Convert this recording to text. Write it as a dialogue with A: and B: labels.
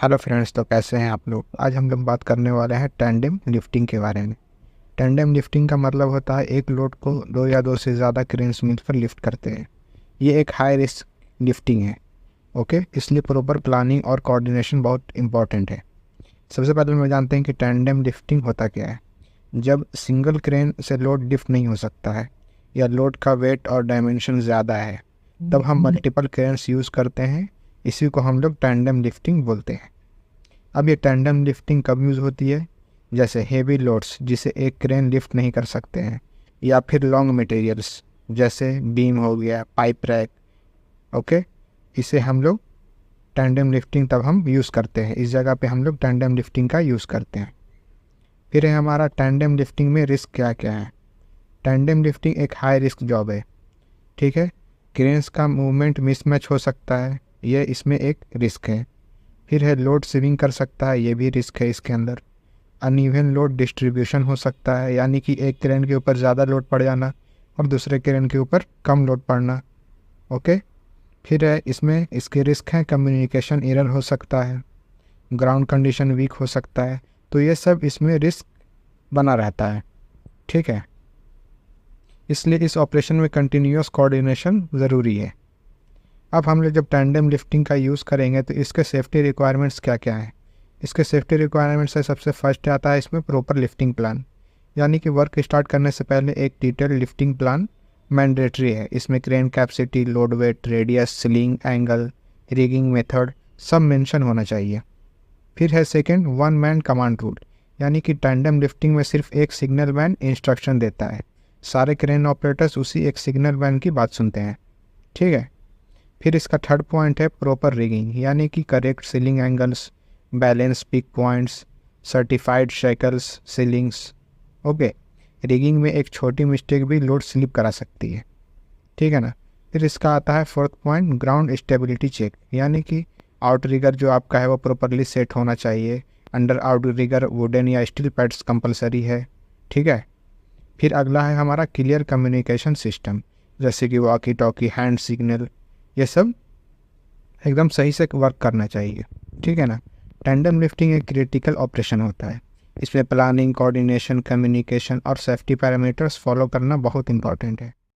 A: Hello friends, तो कैसे हैं आप लोग। आज हम लोग बात करने वाले हैं टैंडेम लिफ्टिंग के बारे में। टैंडेम लिफ्टिंग का मतलब होता है एक लोड को दो या दो से ज़्यादा क्रेन्स मिलकर लिफ्ट करते हैं। ये एक हाई रिस्क लिफ्टिंग है। ओके, इसलिए प्रॉपर प्लानिंग और कोऑर्डिनेशन बहुत इंपॉर्टेंट है। सबसे पहले हम जानते हैं कि टैंडेम लिफ्टिंग होता क्या है। जब सिंगल क्रेन से लोड लिफ्ट नहीं हो सकता है या लोड का वेट और डायमेंशन ज़्यादा है, तब हम मल्टीपल क्रेन्स यूज़ करते हैं। इसी को हम लोग टैंडेम लिफ्टिंग बोलते हैं। अब ये टैंडेम लिफ्टिंग कब यूज़ होती है? जैसे हेवी लोड्स जिसे एक क्रेन लिफ्ट नहीं कर सकते हैं, या फिर लॉन्ग मटेरियल्स जैसे बीम हो गया, पाइप रैक। ओके, इसे हम लोग टैंडेम लिफ्टिंग तब हम यूज़ करते हैं। इस जगह पे हम लोग टैंडेम लिफ्टिंग का यूज़ करते हैं। फिर है हमारा टैंडेम लिफ्टिंग में रिस्क क्या क्या है। टैंडेम लिफ्टिंग एक हाई रिस्क जॉब है। ठीक है, क्रेन्स का मूवमेंट मिसमैच हो सकता है, ये इसमें एक रिस्क है। फिर है लोड स्विंग कर सकता है, ये भी रिस्क है इसके अंदर। अनइवन लोड डिस्ट्रीब्यूशन हो सकता है, यानी कि एक क्रेन के ऊपर ज़्यादा लोड पड़ जाना और दूसरे क्रेन के ऊपर कम लोड पड़ना। ओके, फिर है इसमें इसके रिस्क हैं कम्युनिकेशन एरर हो सकता है, ग्राउंड कंडीशन वीक हो सकता है। तो ये सब इसमें रिस्क बना रहता है। ठीक है, इसलिए इस ऑपरेशन में कंटिन्यूअस कोऑर्डिनेशन ज़रूरी है। अब हम लोग जब टैंडेम लिफ्टिंग का यूज़ करेंगे तो इसके सेफ्टी रिक्वायरमेंट्स क्या क्या हैं। इसके सेफ्टी रिक्वायरमेंट्स से सबसे फर्स्ट आता है इसमें प्रॉपर लिफ्टिंग प्लान, यानी कि वर्क स्टार्ट करने से पहले एक डिटेल्ड लिफ्टिंग प्लान मैंडेटरी है। इसमें crane capacity, load weight, radius, sling angle, rigging method सब मेंशन होना चाहिए। फिर है second, one man command rule, यानी कि टैंडेम लिफ्टिंग में सिर्फ एक सिग्नल मैन इंस्ट्रक्शन देता है। सारे क्रेन ऑपरेटर्स उसी एक सिग्नल मैन की बात सुनते हैं। ठीक है, फिर इसका थर्ड पॉइंट है प्रॉपर रिगिंग, यानी कि correct sling angles, balance pick points, certified shackles slings. Okay, rigging में एक छोटी मिस्टेक भी लोड स्लिप करा सकती है। ठीक है ना। फिर इसका आता है fourth point, ground stability check, यानी कि आउट रिगर जो आपका है वो प्रॉपरली सेट होना चाहिए। अंडर आउट रिगर वुडन या स्टील पैड्स कंपलसरी है। ठीक है, फिर अगला है हमारा क्लियर कम्युनिकेशन सिस्टम, जैसे कि वॉकी टॉकी, हैंड सिग्नल, ये सब एकदम सही से वर्क करना चाहिए। ठीक है ना। टैंडेम लिफ्टिंग एक क्रिटिकल ऑपरेशन होता है। इसमें प्लानिंग, कोऑर्डिनेशन, कम्युनिकेशन और सेफ्टी पैरामीटर्स फॉलो करना बहुत इंपॉर्टेंट है।